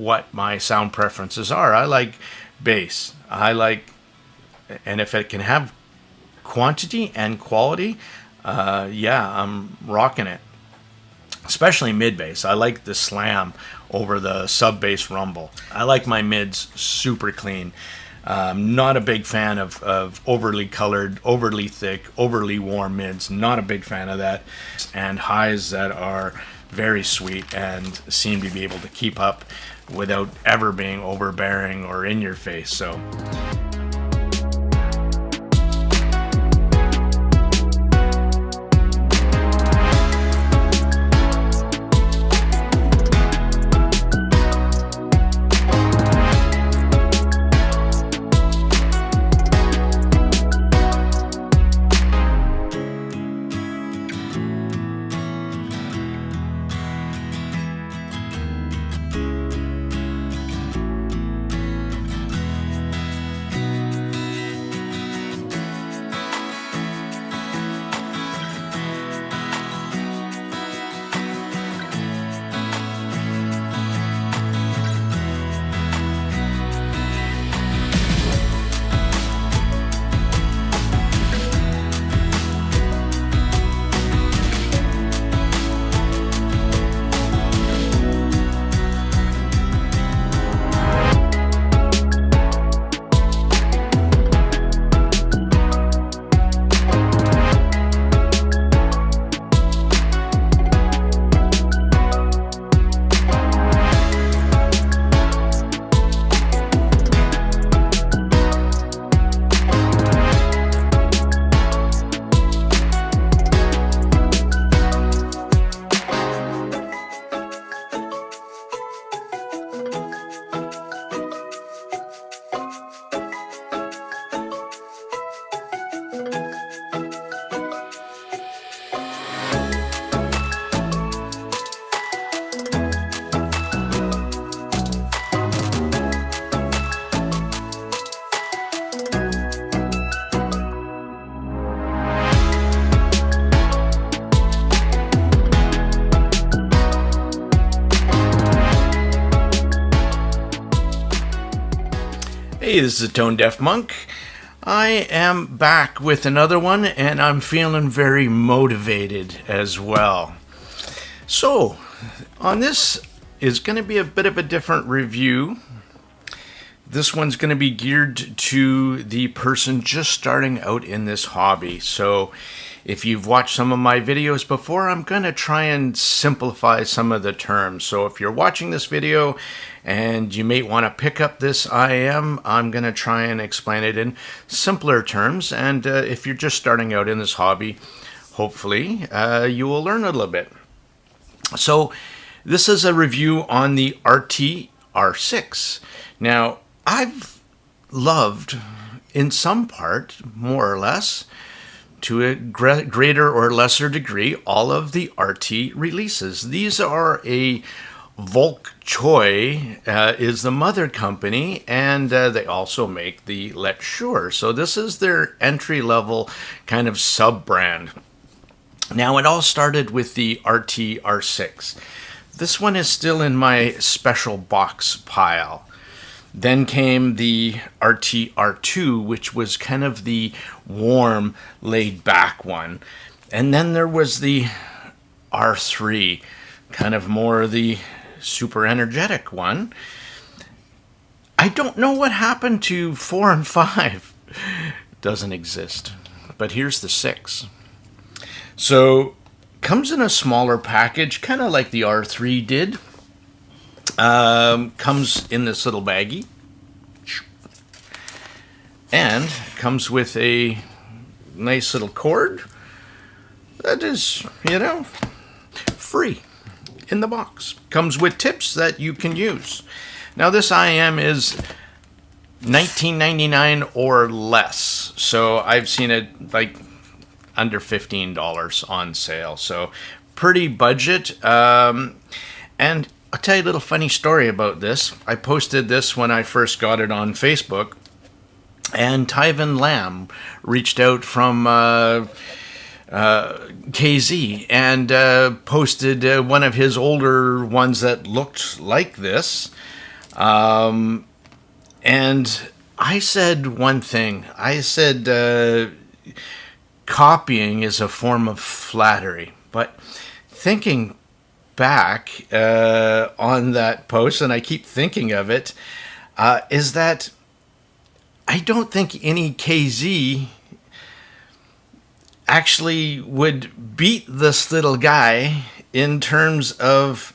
what my sound preferences are. I like bass. And if it can have quantity and quality, yeah, I'm rocking it. Especially mid bass. I like the slam over the sub bass rumble. I like my mids super clean. Not a big fan of overly colored, overly thick, overly warm mids. Not a big fan of that. And highs that are very sweet and seem to be able to keep up without ever being overbearing or in your face. So hey, this is the Tone Deaf Monk. I am back with another one, and I'm feeling very motivated as well. So, on this is going to be a bit of a different review. This one's going to be geared to the person just starting out in this hobby. So, if you've watched some of my videos before, I'm going to try and simplify some of the terms. So if you're watching this video and you may want to pick up this I'm going to try and explain it in simpler terms. And if you're just starting out in this hobby, hopefully you will learn a little bit. So this is a review on the ARTTI R6. Now, I've loved, in some part, more or less, to a greater or lesser degree, all of the ARTTI releases. These are a Volk Choi is the mother company, and they also make the Let Sure. So this is their entry-level kind of sub-brand. Now, it all started with the ARTTI R6. This one is still in my special box pile. Then came the ARTTI R2, which was kind of the warm, laid-back one. And then there was the R3, kind of more the super energetic one. I don't know what happened to 4 and 5. Doesn't exist. But here's the 6. So, comes in a smaller package, kind of like the R3 did. Comes in this little baggie. And comes with a nice little cord that is, free in the box. Comes with tips that you can use. Now this IM is $19.99 or less. So I've seen it like under $15 on sale. So pretty budget. And I'll tell you a little funny story about this. I posted this when I first got it on Facebook. And Tyven Lamb reached out from KZ and posted one of his older ones that looked like this. And I said one thing. I said copying is a form of flattery. But thinking back on that post, and I keep thinking of it, is that I don't think any KZ actually would beat this little guy in terms of,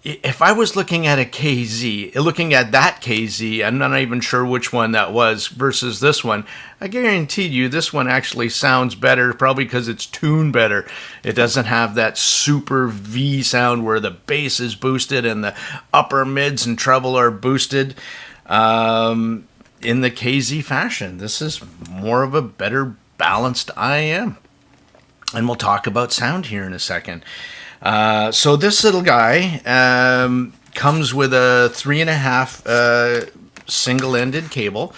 if I was looking at a KZ, looking at that KZ, I'm not even sure which one that was versus this one, I guarantee you this one actually sounds better, probably because it's tuned better. It doesn't have that super V sound where the bass is boosted and the upper mids and treble are boosted in the KZ fashion. This is more of a better balanced IM. And we'll talk about sound here in a second. So this little guy comes with a 3.5 single-ended cable,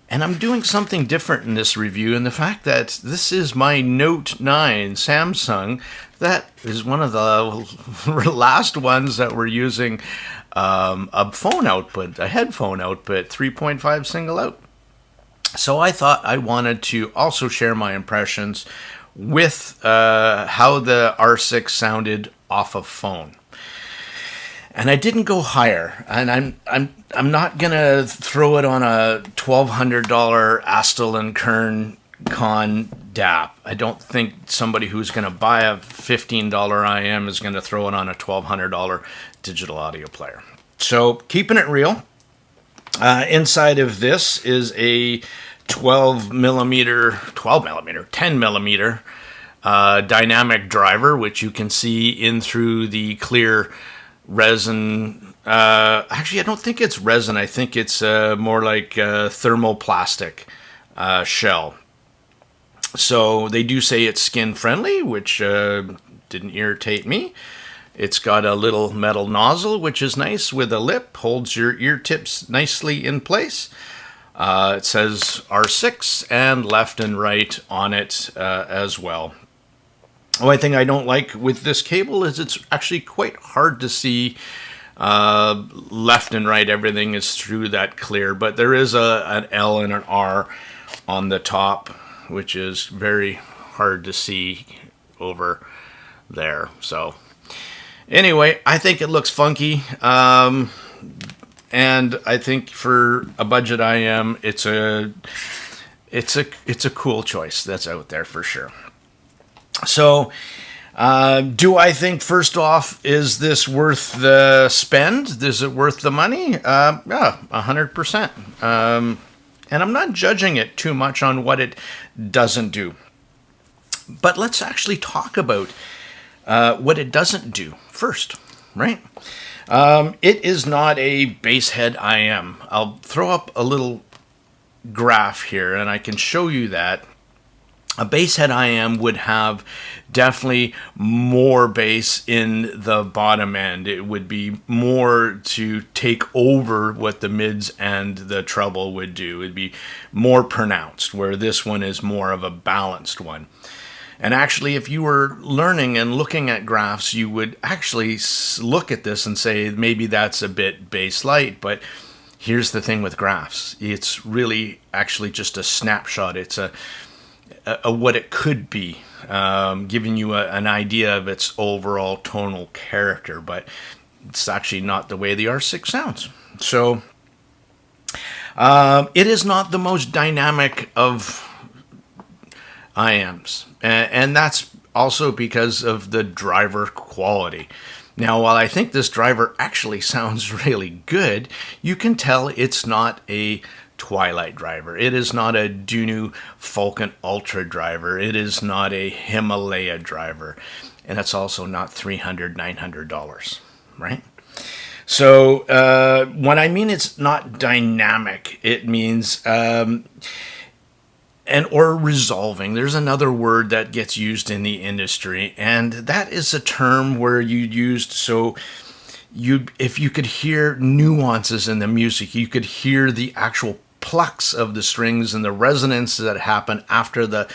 and I'm doing something different in this review in the fact that this is my Note 9 Samsung. That is one of the last ones that were using a phone output, a headphone output, 3.5 single out. So I thought I wanted to also share my impressions with how the R6 sounded off of phone. And I didn't go higher, and I'm not gonna throw it on a $1,200 Astel and Kern Con DAP. I don't think somebody who's gonna buy a $15 IM is gonna throw it on a $1,200 digital audio player. So keeping it real, inside of this is a 10 millimeter dynamic driver, which you can see in through the clear resin. Actually, I don't think it's resin. I think it's more like thermoplastic shell. So they do say it's skin friendly, which didn't irritate me. It's got a little metal nozzle, which is nice, with a lip, holds your ear tips nicely in place. It says R6 and left and right on it as well. The only thing I don't like with this cable is it's actually quite hard to see left and right. Everything is through that clear, but there is an L and an R on the top, which is very hard to see over there. So anyway, I think it looks funky. And I think for a budget IM, it's a cool choice that's out there for sure. So, do I think, first off, is this worth the spend? Is it worth the money? Yeah, 100%. And I'm not judging it too much on what it doesn't do. But let's actually talk about what it doesn't do first, right? It is not a bass head IM. I'll throw up a little graph here, and I can show you that. A bass head IM would have definitely more bass in the bottom end. It would be more to take over what the mids and the treble would do. It'd be more pronounced, where this one is more of a balanced one. And actually, if you were learning and looking at graphs, you would actually look at this and say, maybe that's a bit bass light. But here's the thing with graphs. It's really actually just a snapshot. It's a what it could be, giving you an idea of its overall tonal character. But it's actually not the way the R6 sounds. So it is not the most dynamic of IMs, and that's also because of the driver quality. Now, while I think this driver actually sounds really good, you can tell it's not a Twilight driver. It is not a Dunu Falcon Ultra driver. It is not a Himalaya driver, and it's also not $300, $900, right? So when I mean it's not dynamic, it means or resolving. There's another word that gets used in the industry, and that is a term where you used so if you could hear nuances in the music, you could hear the actual plucks of the strings and the resonance that happen after the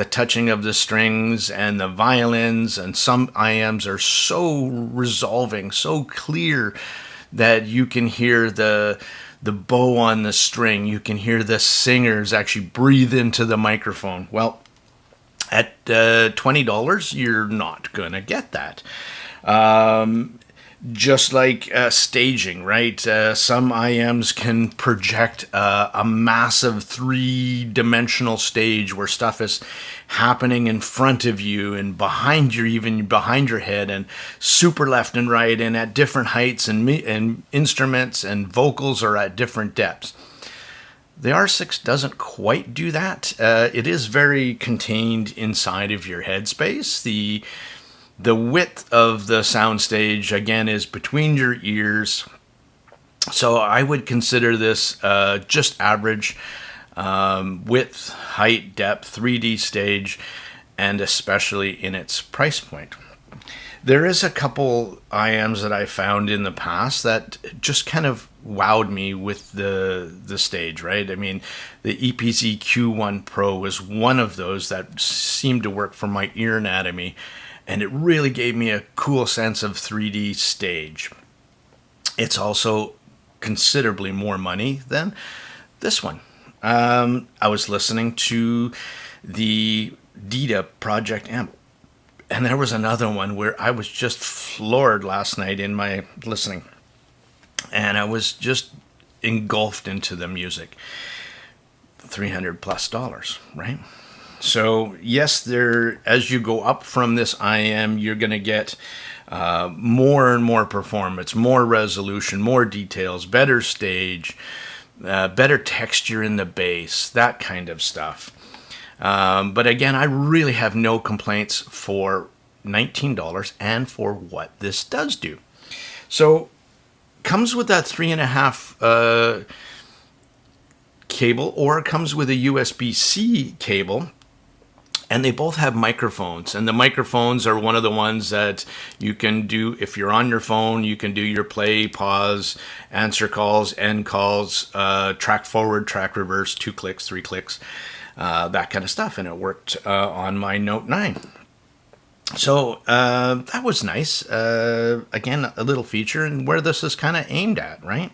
touching of the strings and the violins. And some IMs are so resolving, so clear, that you can hear the bow on the string. You can hear the singers actually breathe into the microphone. Well, at $20, you're not going to get that. Just like staging, right? Some IMs can project a massive three-dimensional stage where stuff is happening in front of you and behind you, even behind your head, and super left and right, and at different heights, and instruments and vocals are at different depths. The R6 doesn't quite do that. It is very contained inside of your headspace. The width of the soundstage, again, is between your ears. So I would consider this just average width, height, depth, 3D stage, and especially in its price point. There is a couple IMs that I found in the past that just kind of wowed me with the stage, right? I mean, the EPZ Q1 Pro was one of those that seemed to work for my ear anatomy, and it really gave me a cool sense of 3D stage. It's also considerably more money than this one. I was listening to the Dita Project Amp, and there was another one where I was just floored last night in my listening, and I was just engulfed into the music. $300+, right? So yes, there, as you go up from this IM, you're going to get more and more performance, more resolution, more details, better stage, better texture in the bass, that kind of stuff. But again, I really have no complaints for $19 and for what this does do. So comes with that 3.5 cable, or it comes with a USB-C cable. And they both have microphones, and the microphones are one of the ones that you can do, if you're on your phone, you can do your play, pause, answer calls, end calls, track forward, track reverse, 2 clicks, 3 clicks, that kind of stuff. And it worked on my Note 9. So that was nice. Again, a little feature, and where this is kind of aimed at, right?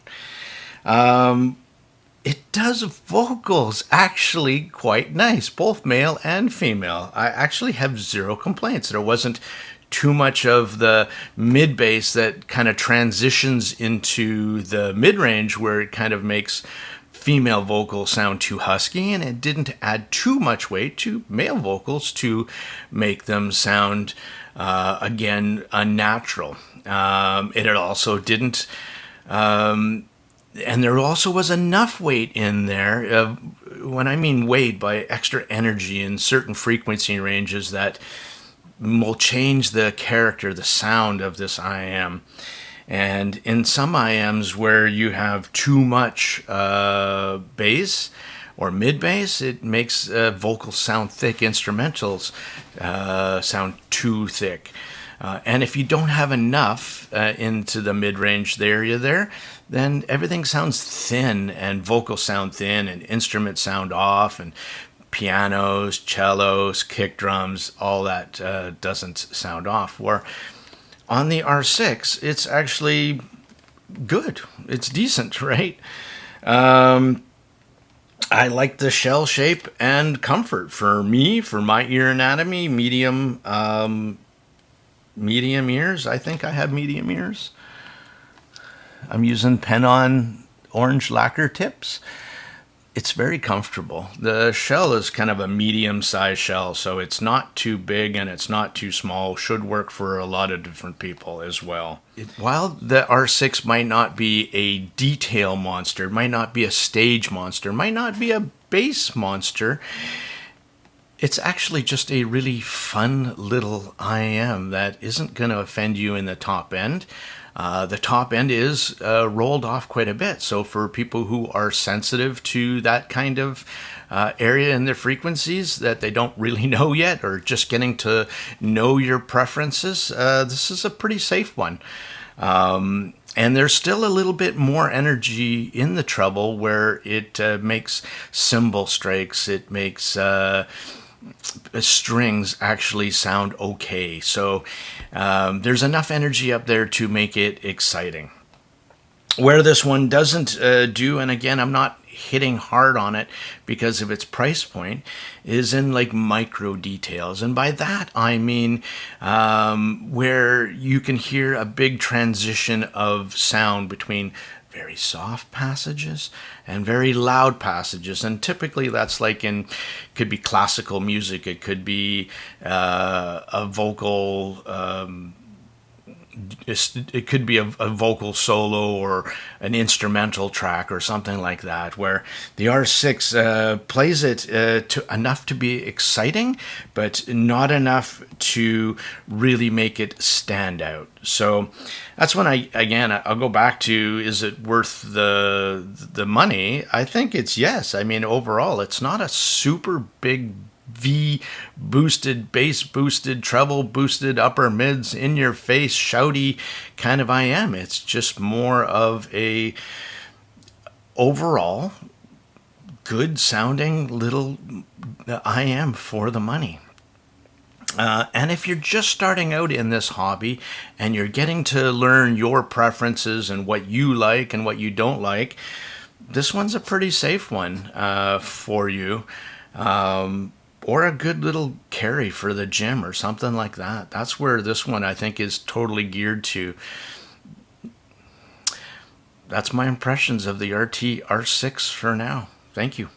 It does vocals actually quite nice, both male and female. I actually have zero complaints. There wasn't too much of the mid bass that kind of transitions into the mid range where it kind of makes female vocals sound too husky, and it didn't add too much weight to male vocals to make them sound, again, unnatural. It also didn't... And there also was enough weight in there, when I mean weight, by extra energy in certain frequency ranges that will change the character, the sound of this IM. And in some IMs where you have too much bass or mid bass, it makes vocals sound thick, instrumentals sound too thick. And if you don't have enough into the mid-range area there, then everything sounds thin, and vocals sound thin, and instruments sound off, and pianos, cellos, kick drums, all that doesn't sound off. Where on the R6, it's actually good. It's decent, right? I like the shell shape and comfort. For me, for my ear anatomy, medium ears. I think I have medium ears. I'm using Pen-On orange lacquer tips. It's very comfortable. The shell is kind of a medium-sized shell, so it's not too big and it's not too small. Should work for a lot of different people as well. While the R6 might not be a detail monster, might not be a stage monster, might not be a bass monster, it's actually just a really fun little IM that isn't going to offend you in the top end. The top end is rolled off quite a bit. So for people who are sensitive to that kind of area in their frequencies that they don't really know yet, or just getting to know your preferences, this is a pretty safe one. And there's still a little bit more energy in the treble where it makes cymbal strikes, it makes strings actually sound okay. So there's enough energy up there to make it exciting. Where this one doesn't do, and again, I'm not hitting hard on it because of its price point, is in like micro details. And by that, I mean where you can hear a big transition of sound between very soft passages and very loud passages. And typically that's like in, could be classical music, it could be a vocal it could be a vocal solo or an instrumental track or something like that, where the R6 plays it enough to be exciting, but not enough to really make it stand out. So that's when I'll go back to, is it worth the money? I think it's yes. I mean, overall, it's not a super big V boosted, bass boosted, treble boosted, upper mids, in your face, shouty kind of IM. It's just more of a overall good sounding little IM for the money. And if you're just starting out in this hobby and you're getting to learn your preferences and what you like and what you don't like, this one's a pretty safe one for you. Or a good little carry for the gym or something like that. That's where this one I think is totally geared to. That's my impressions of the ARTTI R6 for now. Thank you.